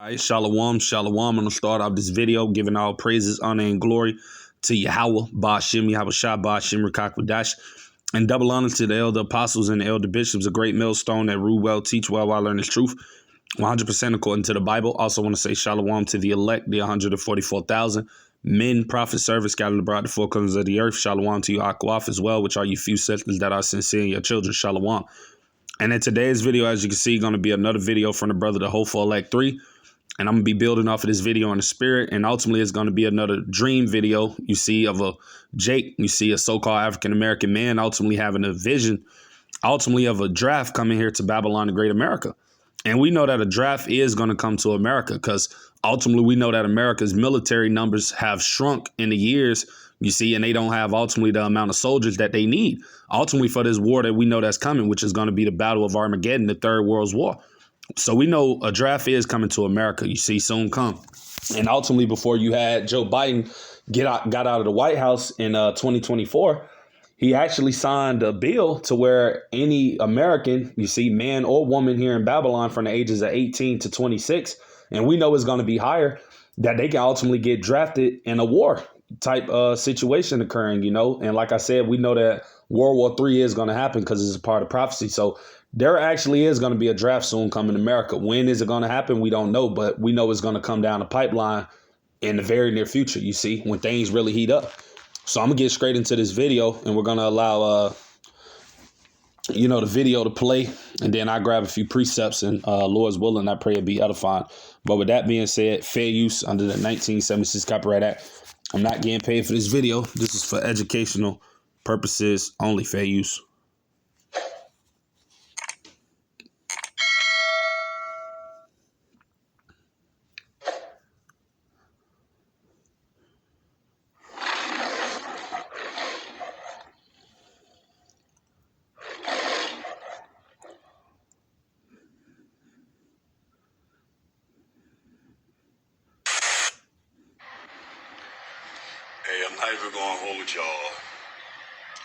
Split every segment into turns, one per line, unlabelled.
Right, shalom, shalom. I'm going to start off this video giving all praises, honor, and glory to Yahweh, Ba'ashem, Yahweh Shah, Ba'ashem, Rakakwadash, and double honor to the elder apostles and the elder bishops, a great millstone that rule well, teach well, while learn his truth, 100% according to the Bible. Also want to say shalom to the elect, the 144,000 men, prophets, servants scattered abroad the four corners of the earth. Shalom to you, Akwaf, as well, which are you few sisters that are sincere in your children. Shalom. And in today's video, as you can see, going to be another video from the brother, the Hopeful Elect 3. And I'm going to be building off of this video in the spirit. And ultimately, it's going to be another dream video, you see, of a Jake. You see a so-called African-American man ultimately having a vision, ultimately of a draft coming here to Babylon, the Great America. And we know that a draft is going to come to America because ultimately we know that America's military numbers have shrunk in the years, you see, and they don't have ultimately the amount of soldiers that they need ultimately for this war that we know that's coming, which is going to be the Battle of Armageddon, the Third World War. So we know a draft is coming to America, you see, soon come. And ultimately, before you had Joe Biden got out of the White House in 2024, he actually signed a bill to where any American, you see, man or woman here in Babylon from the ages of 18 to 26, and we know it's going to be higher, that they can ultimately get drafted in a war type situation occurring, you know. And like I said, we know that World War III is going to happen because it's a part of prophecy. So there actually is going to be a draft soon coming to America. When is it going to happen? We don't know, but we know it's going to come down the pipeline in the very near future, you see, when things really heat up. So I'm going to get straight into this video, and we're going to allow, the video to play, and then I grab a few precepts, and Lord's willing, I pray it be edifying. But with that being said, fair use under the 1976 Copyright Act. I'm not getting paid for this video. This is for educational purposes only, fair use.
Hey, I'm not even gonna hold y'all.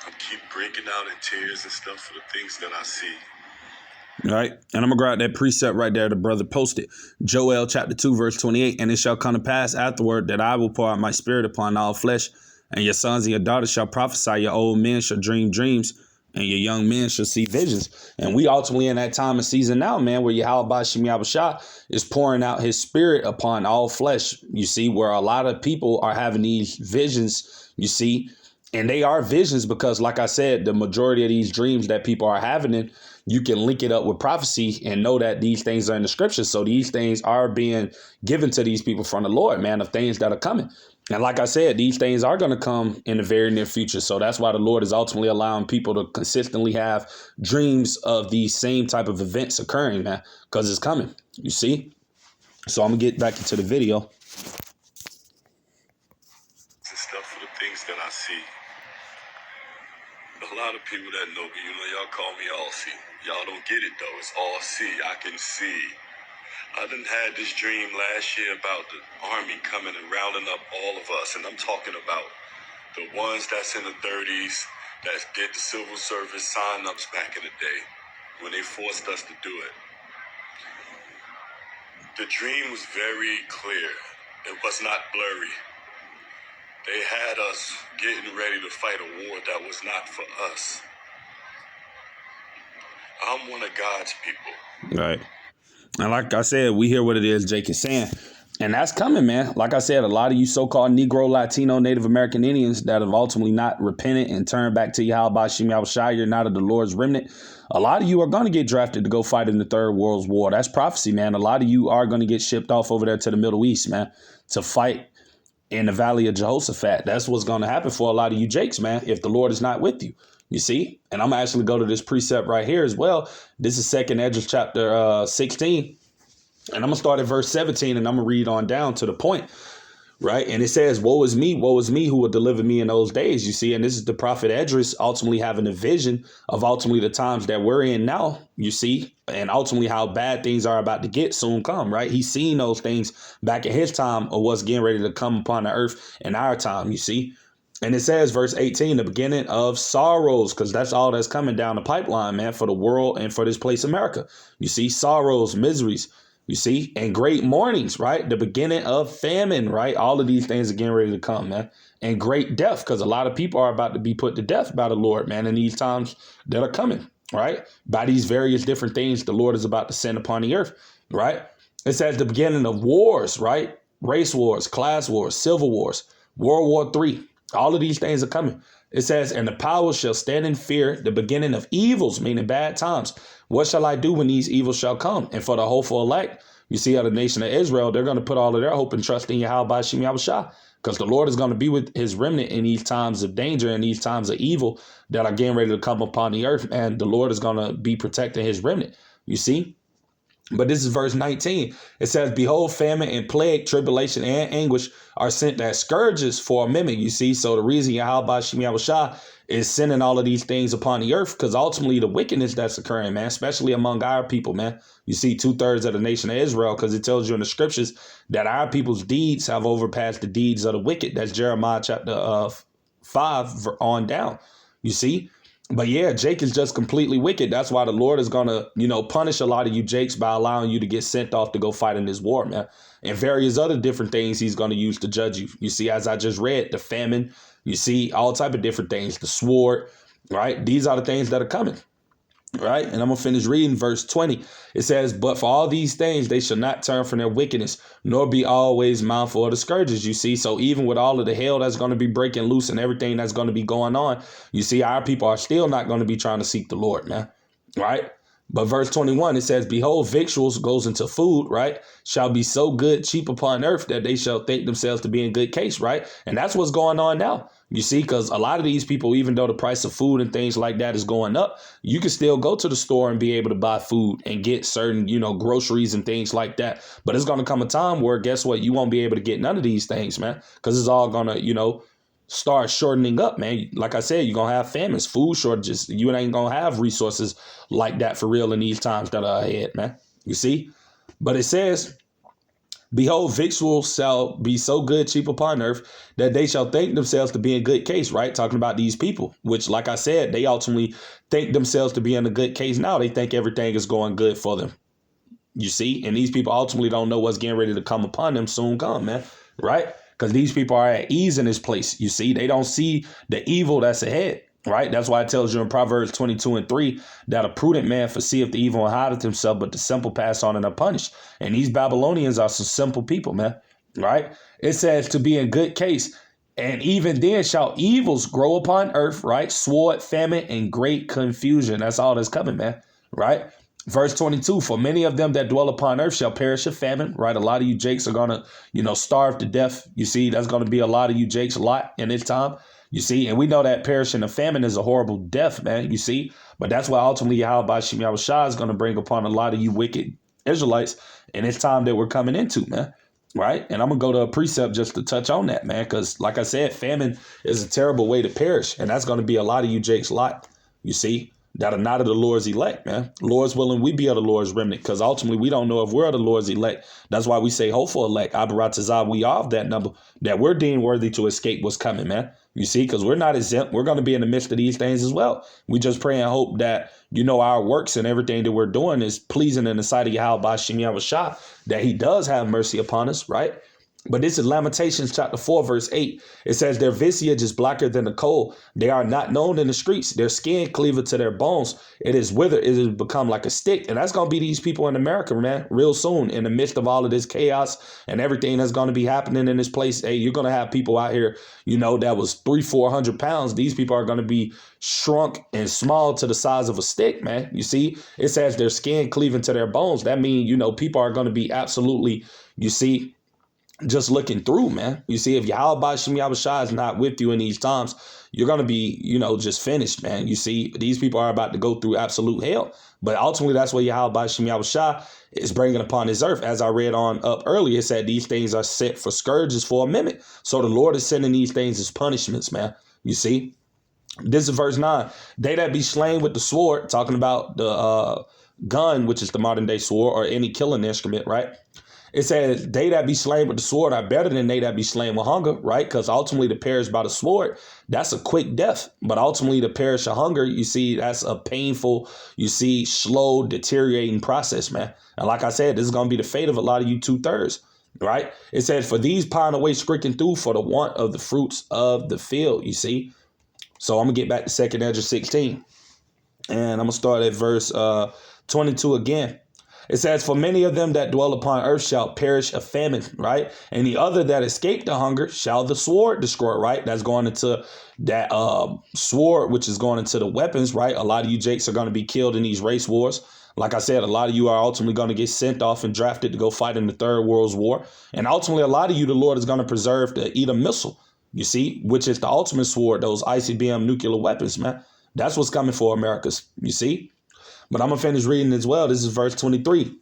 I keep breaking out in tears and stuff for the things that I see.
All right. And I'm going to grab that precept right there the brother posted. Joel chapter 2, verse 28. And it shall come to pass afterward that I will pour out my spirit upon all flesh, and your sons and your daughters shall prophesy, your old men shall dream dreams, and your young men shall see visions. And we ultimately in that time and season now, man, where Yahweh Ba'ashem Yahweh Shah is pouring out his spirit upon all flesh, you see, where a lot of people are having these visions, you see, and they are visions because, like I said, the majority of these dreams that people are having, you can link it up with prophecy and know that these things are in the scriptures. So these things are being given to these people from the Lord, man, of things that are coming. And like I said, these things are going to come in the very near future. So that's why the Lord is ultimately allowing people to consistently have dreams of these same type of events occurring, man, because it's coming, you see. So I'm going to get back into the video.
And stuff for the things that I see. A lot of people that know me, y'all call me all see. Y'all don't get it though. It's all see. I can see. I done had this dream last year about the army coming and rounding up all of us. And I'm talking about the ones that's in the 30s that did the civil service sign-ups back in the day when they forced us to do it. The dream was very clear. It was not blurry. They had us getting ready to fight a war that was not for us. I'm one of God's people.
Right. And like I said, we hear what it is Jake is saying. And that's coming, man. Like I said, a lot of you so-called Negro, Latino, Native American Indians that have ultimately not repented and turned back to Yahweh Ba'ashem Yahweh Shah, you're not of the Lord's remnant. A lot of you are going to get drafted to go fight in the Third World War. That's prophecy, man. A lot of you are going to get shipped off over there to the Middle East, man, to fight in the Valley of Jehoshaphat. That's what's going to happen for a lot of you Jakes, man, if the Lord is not with you. You see? And I'm actually go to this precept right here as well. This is 2nd Esdras chapter 16. And I'm going to start at verse 17 and I'm going to read on down to the point. Right. And it says, woe is me who will deliver me in those days. You see, and this is the prophet Esdras ultimately having a vision of ultimately the times that we're in now, you see, and ultimately how bad things are about to get soon come. Right. He's seen those things back in his time of what's getting ready to come upon the earth in our time, you see. And it says, verse 18, the beginning of sorrows, because that's all that's coming down the pipeline, man, for the world and for this place, America. You see, sorrows, miseries, You see, and great mournings, right? The beginning of famine, right? All of these things are getting ready to come, man. And great death, because a lot of people are about to be put to death by the Lord, man, in these times that are coming, right? By these various different things the Lord is about to send upon the earth, right? It says the beginning of wars, right? Race wars, class wars, civil wars, World War III. All of these things are coming. It says, and the powers shall stand in fear, the beginning of evils, meaning bad times. What shall I do when these evils shall come? And for the hopeful elect, you see how the nation of Israel, they're going to put all of their hope and trust in Yahweh Shem Yahushua, because the Lord is going to be with his remnant in these times of danger and these times of evil that are getting ready to come upon the earth. And the Lord is going to be protecting his remnant. You see? But this is verse 19. It says, behold, famine and plague, tribulation and anguish are sent as scourges for a mimic. You see, so the reason Yahweh Shem Yahushua is sending all of these things upon the earth, because ultimately the wickedness that's occurring, man, especially among our people, man. You see 2/3 of the nation of Israel, because it tells you in the scriptures that our people's deeds have overpassed the deeds of the wicked. That's Jeremiah chapter 5 on down. You see? But yeah, Jake is just completely wicked. That's why the Lord is going to, punish a lot of you Jakes by allowing you to get sent off to go fight in this war, man. And various other different things he's going to use to judge you. You see, as I just read, the famine, you see all type of different things, the sword, right? These are the things that are coming. Right. And I'm going to finish reading verse 20. It says, but for all these things, they shall not turn from their wickedness, nor be always mindful of the scourges. You see, so even with all of the hell that's going to be breaking loose and everything that's going to be going on, you see, our people are still not going to be trying to seek the Lord, man. Right. But verse 21, it says, behold, victuals goes into food, right, shall be so good, cheap upon earth that they shall think themselves to be in good case. Right. And that's what's going on now. You see, because a lot of these people, even though the price of food and things like that is going up, you can still go to the store and be able to buy food and get certain, groceries and things like that. But it's going to come a time where, guess what? You won't be able to get none of these things, man, because it's all going to, start shortening up, man. Like I said, you're going to have famines, food shortages. You ain't going to have resources like that for real in these times that are ahead, man. You see? But it says, behold, victuals shall be so good, cheap upon earth, that they shall think themselves to be in good case, right? Talking about these people, which, like I said, they ultimately think themselves to be in a good case now. They think everything is going good for them. You see? And these people ultimately don't know what's getting ready to come upon them soon come, man. Right? Because these people are at ease in this place. You see? They don't see the evil that's ahead. Right. That's why it tells you in Proverbs 22:3 that a prudent man foreseeth the evil and hideth himself, but the simple pass on and are punished. And these Babylonians are some simple people, man. Right. It says to be in good case. And even then shall evils grow upon earth. Right. Sword, famine, and great confusion. That's all that's coming, man. Right. Verse 22, for many of them that dwell upon earth shall perish of famine. Right. A lot of you Jakes are going to, starve to death. You see, that's going to be a lot of you Jakes a lot in this time. You see, and we know that perishing of famine is a horrible death, man. You see, but that's why ultimately Yahweh Shem Yahushua is going to bring upon a lot of you wicked Israelites in this time that we're coming into, man. Right. And I'm going to go to a precept just to touch on that, man, because like I said, famine is a terrible way to perish. And that's going to be a lot of you Jakes lot, you see, that are not of the Lord's elect, man. Lord's willing, we be of the Lord's remnant, because ultimately we don't know if we're of the Lord's elect. That's why we say hopeful elect. Abaratazah, we are of that number, that we're deemed worthy to escape what's coming, man. You see, because we're not exempt. We're going to be in the midst of these things as well. We just pray and hope that, our works and everything that we're doing is pleasing in the sight of Yahweh Shem Yahushua, that he does have mercy upon us, right? But this is Lamentations chapter 4, verse 8. It says, their visage is blacker than the coal. They are not known in the streets. Their skin cleaveth to their bones. It is withered. It has become like a stick. And that's going to be these people in America, man, real soon, in the midst of all of this chaos and everything that's going to be happening in this place. Hey, you're going to have people out here, that was 300-400 pounds. These people are going to be shrunk and small to the size of a stick, man. You see, it says their skin cleaving to their bones. That means, people are going to be absolutely, just looking through, man. You see, if Yahweh Shem Yahushua is not with you in these times, you're going to be, just finished, man. You see, these people are about to go through absolute hell. But ultimately, that's what Yahweh Shem Yahushua is bringing upon his earth. As I read on up earlier, it said these things are set for scourges for a mimic. So the Lord is sending these things as punishments, man. You see, this is verse 9. They that be slain with the sword, talking about the gun, which is the modern day sword or any killing instrument, right? It says, they that be slain with the sword are better than they that be slain with hunger, right? Because ultimately to perish by the sword, that's a quick death. But ultimately to perish of hunger, you see, that's a painful, you see, slow, deteriorating process, man. And like I said, this is going to be the fate of a lot of you 2/3, right? It says, for these pine away stricken through for the want of the fruits of the field, you see. So I'm going to get back to 2nd Ezra 16. And I'm going to start at verse 22 again. It says, for many of them that dwell upon earth shall perish of famine, right? And the other that escape the hunger shall the sword destroy, right? That's going into that sword, which is going into the weapons, right? A lot of you jakes are going to be killed in these race wars. Like I said, a lot of you are ultimately going to get sent off and drafted to go fight in the Third World War. And ultimately, a lot of you, the Lord is going to preserve the Edom missile, you see, which is the ultimate sword, those ICBM nuclear weapons, man. That's what's coming for Americas, you see. But I'm going to finish reading as well. This is verse 23.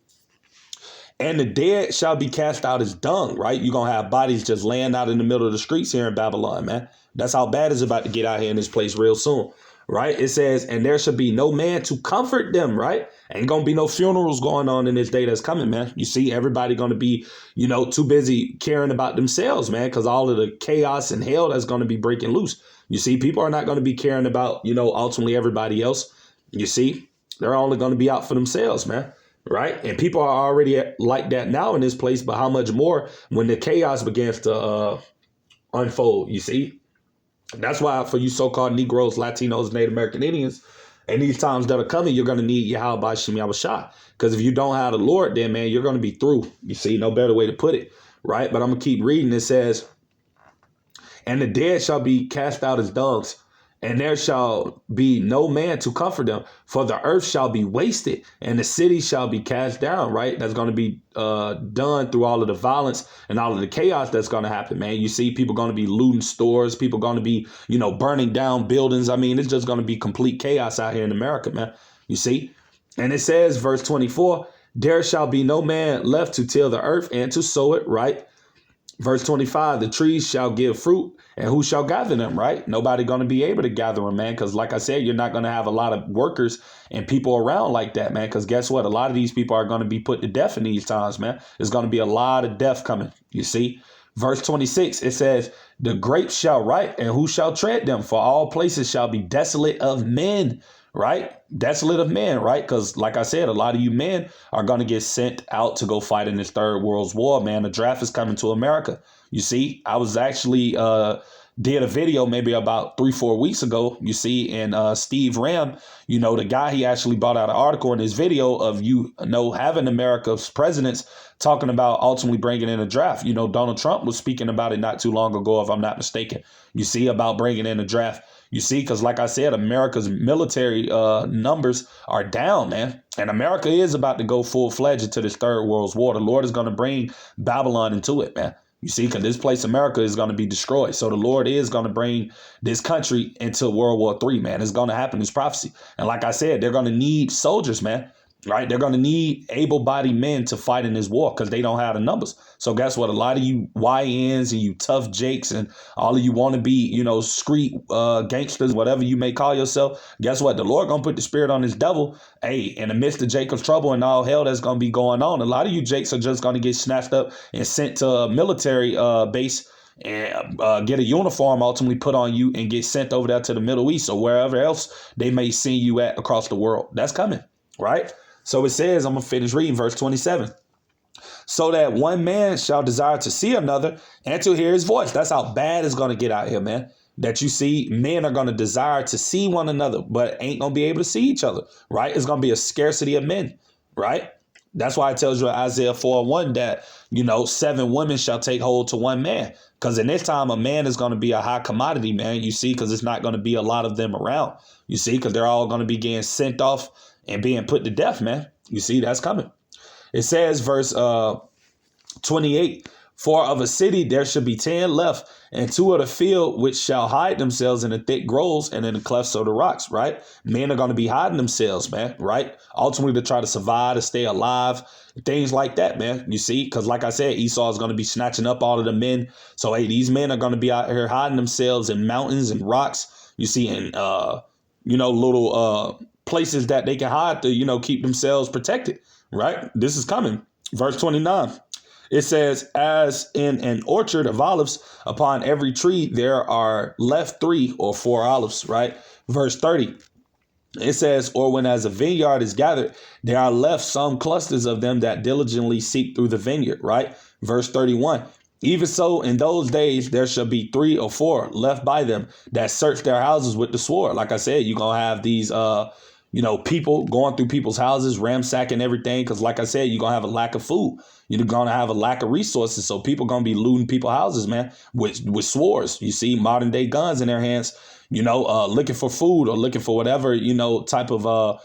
And the dead shall be cast out as dung, right? You're going to have bodies just laying out in the middle of the streets here in Babylon, man. That's how bad it's about to get out here in this place real soon, right? It says, and there shall be no man to comfort them, right? Ain't going to be no funerals going on in this day that's coming, man. You see, everybody going to be, too busy caring about themselves, man, because all of the chaos and hell that's going to be breaking loose. You see, people are not going to be caring about, ultimately everybody else. You see, they're only going to be out for themselves, man. Right. And people are already like that now in this place. But how much more when the chaos begins to unfold? You see, that's why for you so-called Negroes, Latinos, Native American Indians, and these times that are coming, you're going to need Yahweh Ba'Shem Yahushua. Because if you don't have the Lord, then, man, you're going to be through. You see, no better way to put it. Right. But I'm going to keep reading. It says, and the dead shall be cast out as dogs. And there shall be no man to comfort them, for the earth shall be wasted and the city shall be cast down, right? That's going to be done through all of the violence and all of the chaos that's going to happen, man. You see people going to be looting stores, people going to be, burning down buildings. I mean, it's just going to be complete chaos out here in America, man. You see? And it says, verse 24, there shall be no man left to till the earth and to sow it, right? Verse 25, the trees shall give fruit, and who shall gather them, right? Nobody going to be able to gather them, man, because like I said, you're not going to have a lot of workers and people around like that, man, because guess what? A lot of these people are going to be put to death in these times, man. There's going to be a lot of death coming, you see. Verse 26, it says, the grapes shall ripe, and who shall tread them? For all places shall be desolate of men, right? Desolate of men, right? Because like I said, a lot of you men are going to get sent out to go fight in this Third World War, man. The draft is coming to America. You see, I was actually did a video maybe about 3-4 weeks ago, you see, and Steve Ram, the guy, he actually brought out an article in his video of, having America's presidents talking about ultimately bringing in a draft. Donald Trump was speaking about it not too long ago, if I'm not mistaken, you see, about bringing in a draft. You see, because like I said, America's military numbers are down, man. And America is about to go full-fledged into this Third World War. The Lord is going to bring Babylon into it, man. You see, because this place, America, is going to be destroyed. So the Lord is going to bring this country into World War III, man. It's going to happen. It's prophecy. And like I said, they're going to need soldiers, man. Right. They're going to need able-bodied men to fight in this war because they don't have the numbers. So guess what? A lot of you YNs and you tough jakes and all of you want to be, street gangsters, whatever you may call yourself. Guess what? The Lord going to put the spirit on his devil. Hey, in the midst of Jacob's trouble and all hell that's going to be going on, a lot of you jakes are just going to get snatched up and sent to a military base and get a uniform ultimately put on you and get sent over there to the Middle East or wherever else they may see you at across the world. That's coming. Right. So it says, I'm going to finish reading verse 27. So that one man shall desire to see another and to hear his voice. That's how bad it's going to get out here, man. That you see, men are going to desire to see one another, but ain't going to be able to see each other. Right. It's going to be a scarcity of men. Right. That's why it tells you in Isaiah 4:1 that, 7 women shall take hold to one man. Because in this time, a man is going to be a high commodity, man. You see, because it's not going to be a lot of them around. You see, because they're all going to be getting sent off and being put to death, man. You see, that's coming. It says, verse 28, for of a city there should be 10 left, and 2 of the field which shall hide themselves in the thick groves and in the clefts of the rocks, right? Men are going to be hiding themselves, man, right? Ultimately to try to survive, to stay alive, things like that, man. You see, because like I said, Esau is going to be snatching up all of the men. So, hey, these men are going to be out here hiding themselves in mountains and rocks, you see, and, little places that they can hide to, keep themselves protected, right? This is coming. Verse 29. It says, as in an orchard of olives, upon every tree there are left 3 or 4 olives, right? Verse 30. It says, or when as a vineyard is gathered, there are left some clusters of them that diligently seek through the vineyard, right? Verse 31. Even so, in those days, there shall be 3 or 4 left by them that search their houses with the sword. Like I said, you're going to have these, people going through people's houses, ransacking everything. Because like I said, you're going to have a lack of food. You're going to have a lack of resources. So people going to be looting people's houses, man, with swords. You see modern day guns in their hands, looking for food or looking for whatever, type of,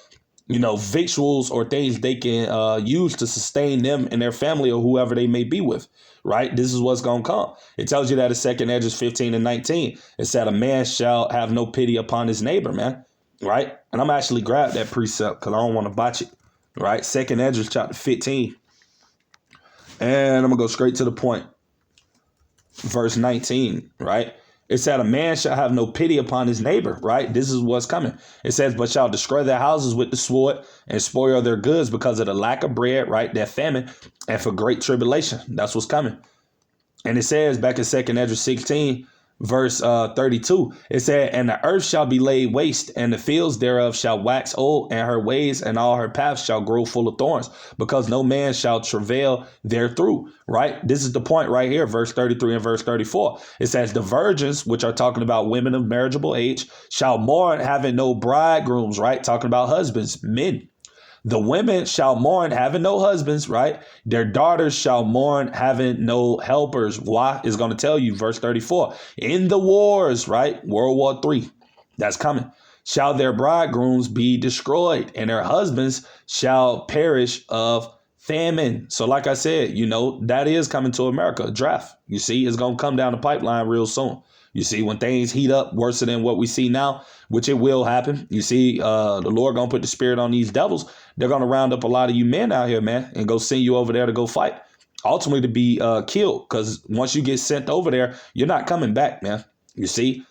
victuals or things they can use to sustain them and their family or whoever they may be with. Right. This is what's going to come. It tells you that in 2nd Esdras 15 and 19. It said a man shall have no pity upon his neighbor, man. Right. And I'm actually grab that precept because I don't want to botch it. Right. 2nd Esdras chapter 15. And I'm going to go straight to the point. Verse 19. Right. It said a man shall have no pity upon his neighbor, right? This is what's coming. It says, but shall destroy their houses with the sword and spoil their goods because of the lack of bread, right? Their famine and for great tribulation. That's what's coming. And it says back in 2nd Esdras 16, verse 32, it said, and the earth shall be laid waste, and the fields thereof shall wax old, and her ways and all her paths shall grow full of thorns, because no man shall travail therethrough. Right? This is the point right here, verse 33 and verse 34. It says, the virgins, which are talking about women of marriageable age, shall mourn having no bridegrooms, right? Talking about husbands, men. The women shall mourn having no husbands, right? Their daughters shall mourn having no helpers. Why? Is going to tell you, verse 34. In the wars, right? World War III, that's coming. Shall their bridegrooms be destroyed, and their husbands shall perish of famine. So like I said, that is coming to America. A draft, you see, it's going to come down the pipeline real soon. You see, when things heat up worse than what we see now, which it will happen. You see, the Lord going to put the spirit on these devils. They're going to round up a lot of you men out here, man, and go send you over there to go fight, ultimately to be killed. Because once you get sent over there, you're not coming back, man. You see?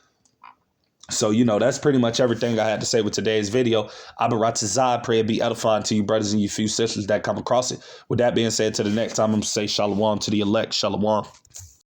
So, that's pretty much everything I had to say with today's video. Abaratazai, pray it be edifying to you, brothers and you few sisters that come across it. With that being said, to the next time, I'm going to say shalom to the elect. Shalom.